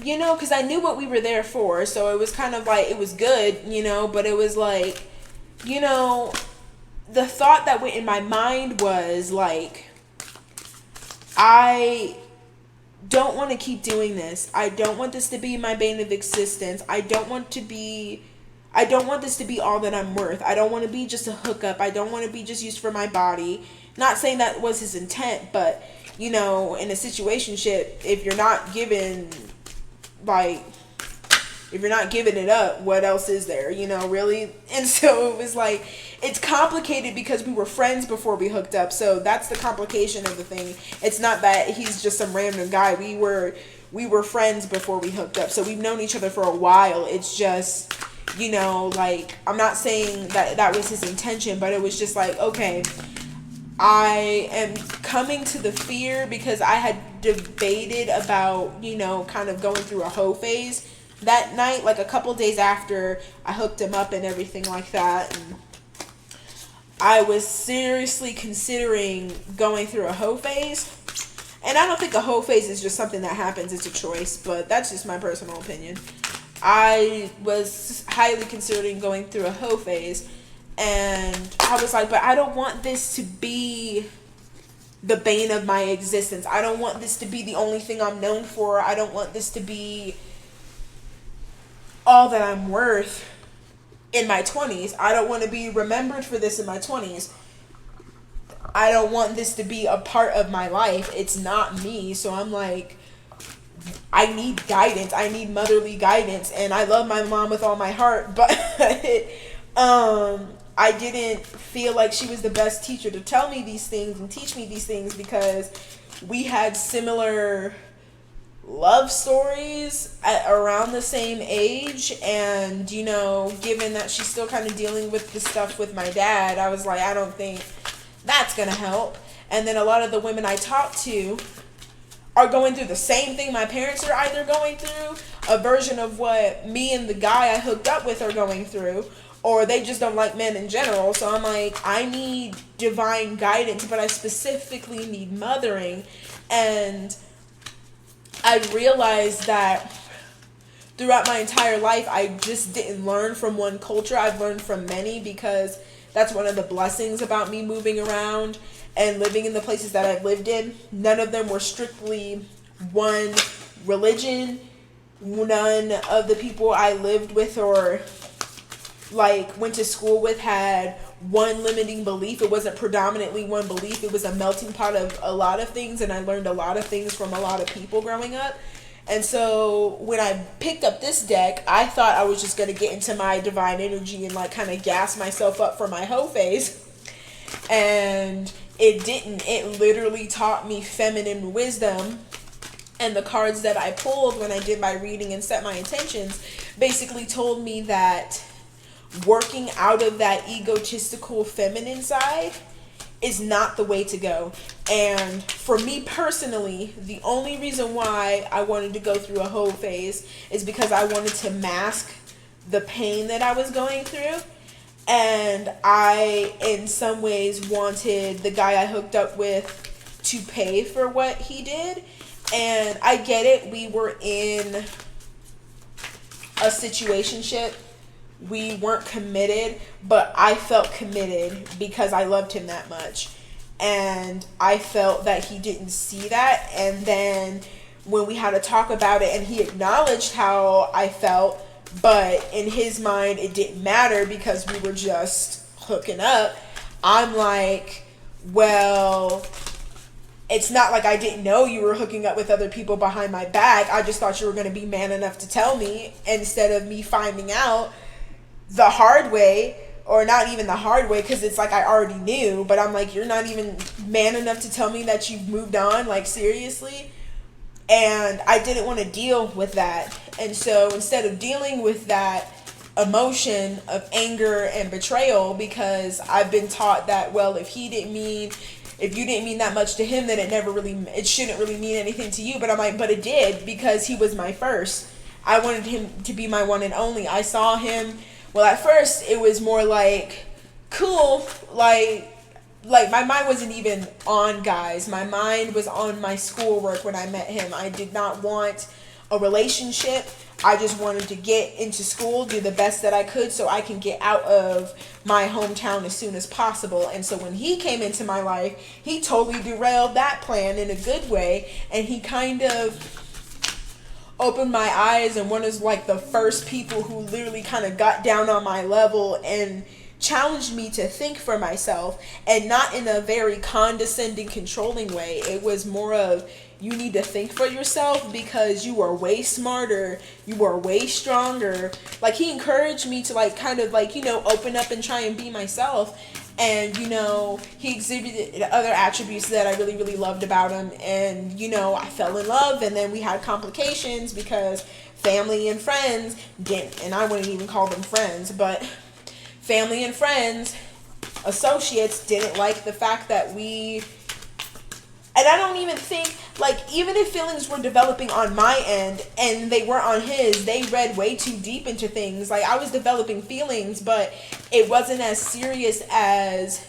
you know, because I knew what we were there for, so it was kind of like, it was good, you know, but it was like, you know, the thought that went in my mind was like, I don't want to keep doing this. I don't want this to be my bane of existence. I don't want this to be all that I'm worth. I don't want to be just a hookup. I don't want to be just used for my body. Not saying that was his intent, but, you know, in a situationship, if you're not giving it up, what else is there, you know, really? And so it was like, it's complicated because we were friends before we hooked up, so that's the complication of the thing. It's not that he's just some random guy. We were friends before we hooked up, so we've known each other for a while. It's just, you know, like, I'm not saying that was his intention, but it was just like, okay, I am coming to the fear because I had debated about, you know, kind of going through a hoe phase that night, like a couple days after I hooked him up and everything like that. And I was seriously considering going through a hoe phase. And I don't think a hoe phase is just something that happens, it's a choice, but that's just my personal opinion. I was highly considering going through a hoe phase, and I was like, but I don't want this to be the bane of my existence. I don't want this to be the only thing I'm known for. I don't want this to be all that I'm worth in my 20s. I don't want to be remembered for this in my 20s. I don't want this to be a part of my life. It's not me. So I'm like, I need guidance. I need motherly guidance. And I love my mom with all my heart, but I didn't feel like she was the best teacher to tell me these things and teach me these things because we had similar love stories at around the same age. And, you know, given that she's still kind of dealing with the stuff with my dad, I was like, I don't think that's gonna help. And then a lot of the women I talk to are going through the same thing my parents are either going through, a version of what me and the guy I hooked up with are going through, or they just don't like men in general. So I'm like, I need divine guidance, but I specifically need mothering. And I realized that throughout my entire life, I just didn't learn from one culture. I've learned from many, because that's one of the blessings about me moving around and living in the places that I've lived in. None of them were strictly one religion. None of the people I lived with or like went to school with had one limiting belief. It wasn't predominantly one belief. It was a melting pot of a lot of things, and I learned a lot of things from a lot of people growing up. And so when I picked up this deck, I thought I was just going to get into my divine energy and like kind of gas myself up for my hoe phase. And it didn't. It literally taught me feminine wisdom. And the cards that I pulled when I did my reading and set my intentions basically told me that working out of that egotistical feminine side is not the way to go. And for me personally, the only reason why I wanted to go through a hoe phase is because I wanted to mask the pain that I was going through. And I, in some ways, wanted the guy I hooked up with to pay for what he did. And I get it. We were in a situationship we weren't committed, but I felt committed because I loved him that much. And I felt that he didn't see that. And then when we had to talk about it, and he acknowledged how I felt, but in his mind it didn't matter because we were just hooking up. I'm like, well, it's not like I didn't know you were hooking up with other people behind my back. I just thought you were going to be man enough to tell me, instead of me finding out the hard way, or not even the hard way, because it's like I already knew, but I'm like, you're not even man enough to tell me that you've moved on, like seriously. And I didn't want to deal with that. And so instead of dealing with that emotion of anger and betrayal, because I've been taught that, well, if you didn't mean that much to him, then it shouldn't really mean anything to you. But I'm like, but it did, because he was my first. I wanted him to be my one and only. I saw him, well, at first it was more like, cool, like my mind wasn't even on guys. My mind was on my schoolwork when I met him. I did not want a relationship. I just wanted to get into school, do the best that I could so I can get out of my hometown as soon as possible. And so when he came into my life, he totally derailed that plan in a good way. And he kind of opened my eyes, and one of like the first people who literally kind of got down on my level and challenged me to think for myself, and not in a very condescending, controlling way. It was more of, you need to think for yourself because you are way smarter, you are way stronger. Like, he encouraged me to like kind of like, open up and try and be myself. And he exhibited other attributes that I really, really loved about him. And I fell in love, and then we had complications because family and friends didn't, and I wouldn't even call them friends, but family and friends, associates, didn't like the fact that and I don't even think, like, even if feelings were developing on my end and they weren't on his, they read way too deep into things. Like, I was developing feelings, but it wasn't as serious as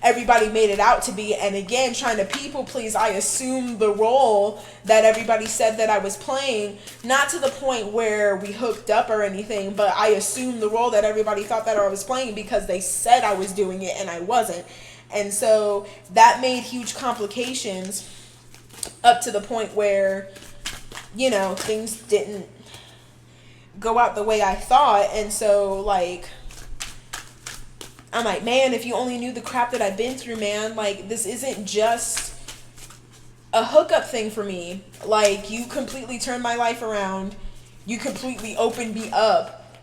everybody made it out to be. And again, trying to people please, I assumed the role that everybody said that I was playing, not to the point where we hooked up or anything, but I assumed the role that everybody thought that I was playing because they said I was doing it and I wasn't. And so that made huge complications, up to the point where, things didn't go out the way I thought. And so, like, I'm like, man, if you only knew the crap that I've been through, man, like, this isn't just a hookup thing for me. Like, you completely turned my life around. You completely opened me up.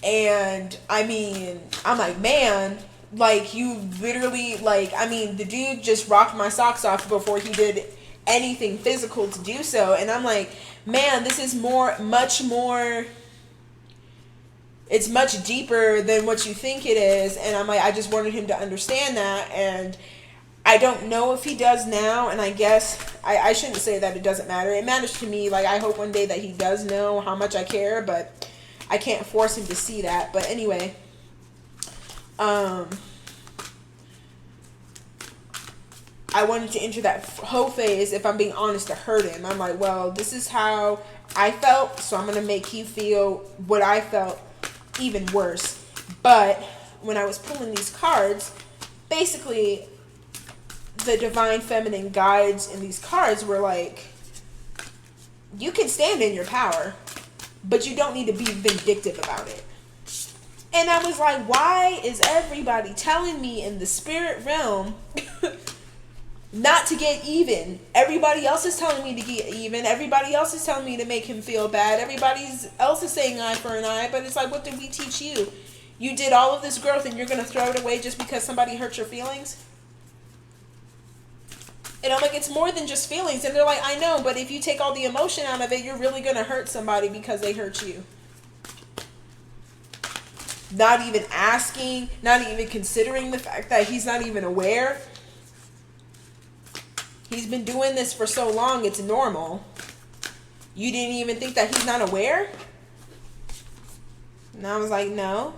And, I'm like, man, like, you literally, like, the dude just rocked my socks off before he did anything physical to do so. And I'm like, man, this is much more, it's much deeper than what you think it is. And I'm like, I just wanted him to understand that. And I don't know if he does now. And I guess I shouldn't say that it doesn't matter. It matters to me. Like, I hope one day that he does know how much I care, but I can't force him to see that. But anyway, I wanted to enter that whole phase, if I'm being honest, to hurt him. I'm like, well, this is how I felt, so I'm going to make you feel what I felt, even worse. But when I was pulling these cards, basically the divine feminine guides in these cards were like, you can stand in your power, but you don't need to be vindictive about it. And I was like, why is everybody telling me in the spirit realm not to get even? Everybody else is telling me to get even. Everybody else is telling me to make him feel bad. Everybody else is saying eye for an eye. But it's like, what did we teach you? You did all of this growth and you're going to throw it away just because somebody hurt your feelings? And I'm like, it's more than just feelings. And they're like, I know, but if you take all the emotion out of it, you're really going to hurt somebody because they hurt you. Not even asking, not even considering the fact that he's not even aware. He's been doing this for so long, it's normal. You didn't even think that he's not aware? And I was like, no.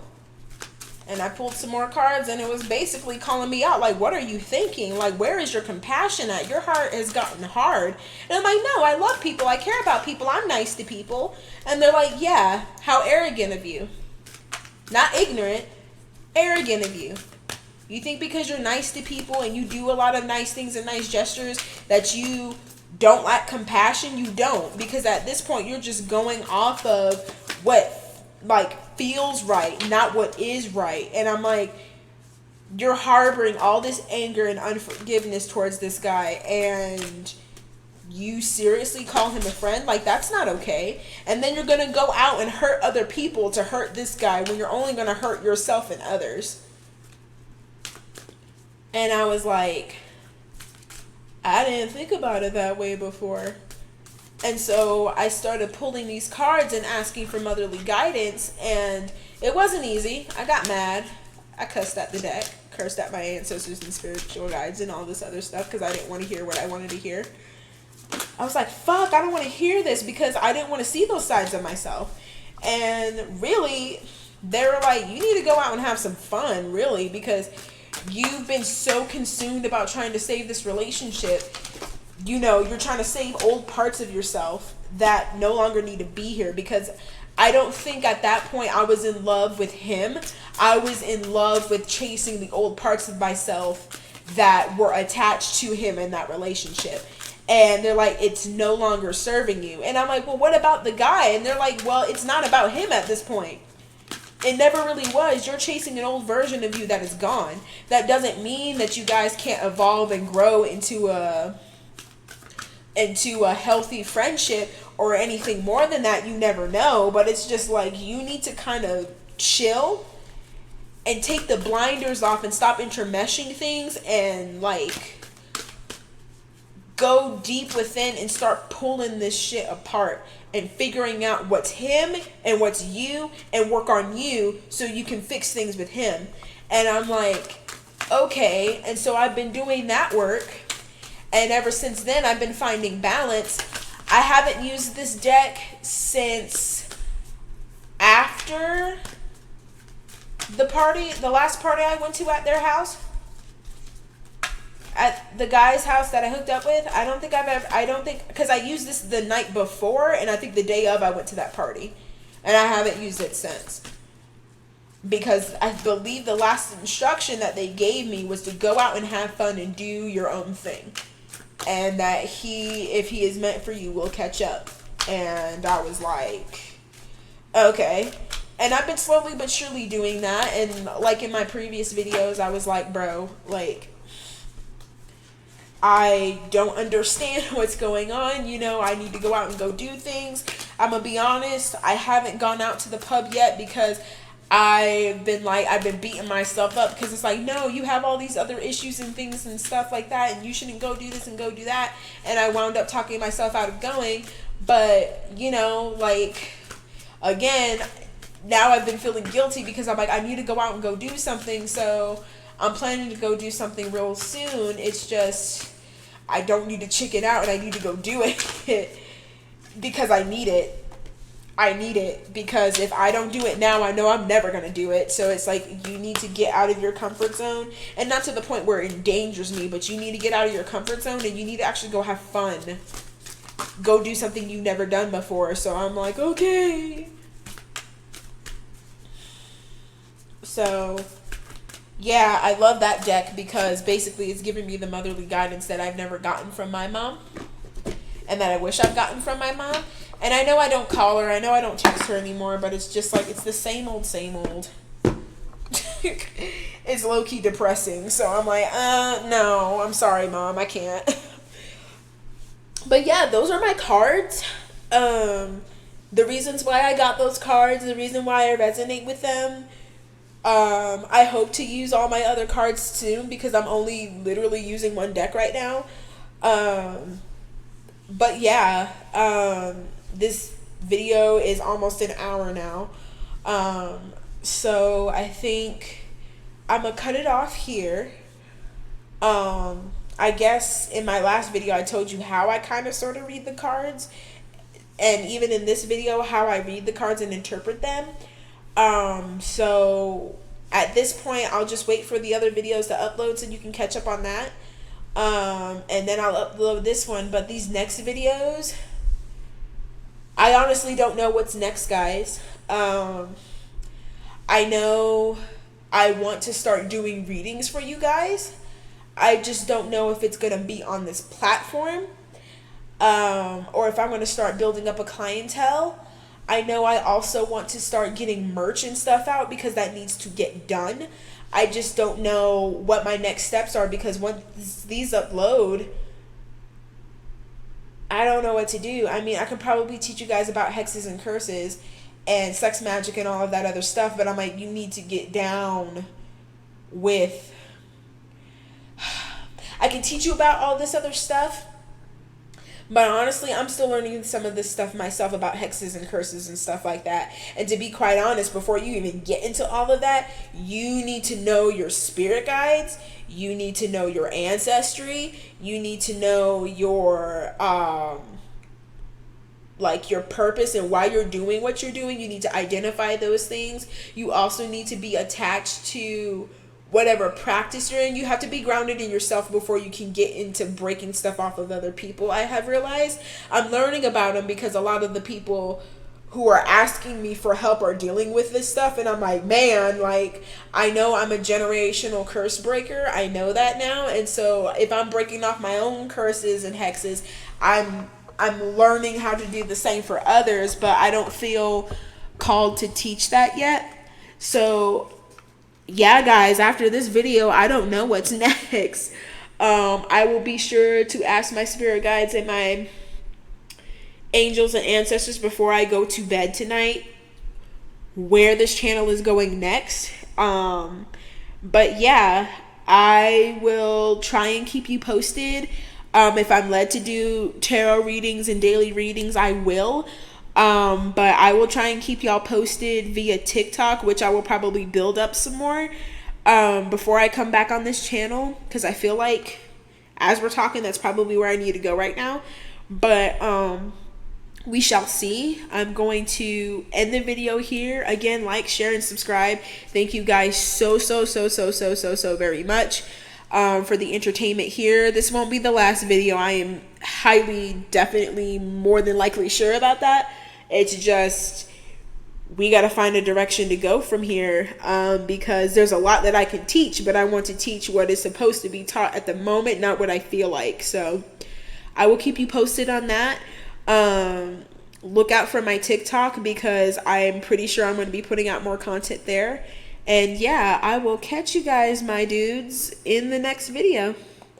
And I pulled some more cards, and it was basically calling me out. Like, what are you thinking? Like, where is your compassion at? Your heart has gotten hard. And I'm like, no, I love people. I care about people. I'm nice to people. And they're like, yeah, how arrogant of you. Not ignorant, arrogant of you. You think because you're nice to people and you do a lot of nice things and nice gestures that you don't lack compassion. You don't, because at this point you're just going off of what like feels right, not what is right. And I'm like, you're harboring all this anger and unforgiveness towards this guy, and you seriously call him a friend? Like, that's not okay. And then you're gonna go out and hurt other people to hurt this guy when you're only gonna hurt yourself and others. And I was like, I didn't think about it that way before. And so I started pulling these cards and asking for motherly guidance, and it wasn't easy. I got mad. I cussed at the deck, cursed at my ancestors and spiritual guides and all this other stuff because I didn't want to hear what I wanted to hear. I was like, fuck, I don't want to hear this, because I didn't want to see those sides of myself. And really, they were like, you need to go out and have some fun, really, because you've been so consumed about trying to save this relationship. You know, you're trying to save old parts of yourself that no longer need to be here, because I don't think at that point I was in love with him. I was in love with chasing the old parts of myself that were attached to him in that relationship. And they're like, it's no longer serving you. And I'm like, well, what about the guy? And they're like, well, it's not about him at this point. It never really was. You're chasing an old version of you that is gone. That doesn't mean that you guys can't evolve and grow into a healthy friendship or anything more than that. You never know. But it's just like, you need to kind of chill and take the blinders off and stop intermeshing things, and like go deep within and start pulling this shit apart and figuring out what's him and what's you, and work on you so you can fix things with him. And I'm like, okay. And so I've been doing that work, and ever since then I've been finding balance. I haven't used this deck since after the last party I went to at their house, at the guy's house that I hooked up with. I don't think, because I used this the night before, and I think the day of I went to that party, and I haven't used it since, because I believe the last instruction that they gave me was to go out and have fun and do your own thing, and that if he is meant for you, will catch up. And I was like, okay. And I've been slowly but surely doing that. And like in my previous videos, I was like, bro, like, I don't understand what's going on. You know, I need to go out and go do things. I'm gonna be honest, I haven't gone out to the pub yet because I've been beating myself up, because it's like, no, you have all these other issues and things and stuff like that, and you shouldn't go do this and go do that. And I wound up talking myself out of going. But, you know, like, again, now I've been feeling guilty because I'm like, I need to go out and go do something. So I'm planning to go do something real soon. It's just, I don't need to chicken out, and I need to go do it because I need it. I need it, because if I don't do it now, I know I'm never going to do it. So it's like, you need to get out of your comfort zone, and not to the point where it endangers me, but you need to get out of your comfort zone, and you need to actually go have fun. Go do something you've never done before. So I'm like, okay. So yeah, I love that deck, because basically it's giving me the motherly guidance that I've never gotten from my mom, and that I wish I've gotten from my mom. And I know I don't call her, I know I don't text her anymore, but it's just like, it's the same old, same old. It's low-key depressing. So I'm like, no, I'm sorry, Mom, I can't. But yeah, those are my cards. The reasons why I got those cards, the reason why I resonate with them. I hope to use all my other cards soon, because I'm only literally using one deck right now. But yeah, this video is almost an hour now. So I think I'm gonna cut it off here. I guess in my last video I told you how I kind of sort of read the cards, and even in this video how I read the cards and interpret them. So at this point I'll just wait for the other videos to upload so you can catch up on that. And then I'll upload this one. But these next videos, I honestly don't know what's next, guys. I know I want to start doing readings for you guys. I just don't know if it's going to be on this platform, or if I'm going to start building up a clientele. I know I also want to start getting merch and stuff out because that needs to get done. I just don't know what my next steps are because once these upload, I don't know what to do. I mean, I could probably teach you guys about hexes and curses and sex magic and all of that other stuff, but I'm like, you need to get down with. I can teach you about all this other stuff, but honestly, I'm still learning some of this stuff myself about hexes and curses and stuff like that. And to be quite honest, before you even get into all of that, you need to know your spirit guides. You need to know your ancestry. You need to know your like your purpose and why you're doing what you're doing. You need to identify those things. You also need to be attached to whatever practice you're in. You have to be grounded in yourself before you can get into breaking stuff off of other people. I have realized I'm learning about them because a lot of the people who are asking me for help are dealing with this stuff, and I'm like, man, like, I know I'm a generational curse breaker. I know that now. And so if I'm breaking off my own curses and hexes, I'm learning how to do the same for others, but I don't feel called to teach that yet. So yeah, guys, after this video, I don't know what's next. I will be sure to ask my spirit guides and my angels and ancestors before I go to bed tonight where this channel is going next. But yeah, I will try and keep you posted. If I'm led to do tarot readings and daily readings, I will. But I will try and keep y'all posted via TikTok, which I will probably build up some more before I come back on this channel, because I feel like as we're talking, that's probably where I need to go right now. But we shall see. I'm going to end the video here. Again, like, share, and subscribe. Thank you guys so very much for the entertainment here. This won't be the last video. I am highly, definitely, more than likely sure about that. It's just, we got to find a direction to go from here, because there's a lot that I can teach, but I want to teach what is supposed to be taught at the moment, not what I feel like. So I will keep you posted on that. Look out for my TikTok because I'm pretty sure I'm going to be putting out more content there. And yeah, I will catch you guys, my dudes, in the next video.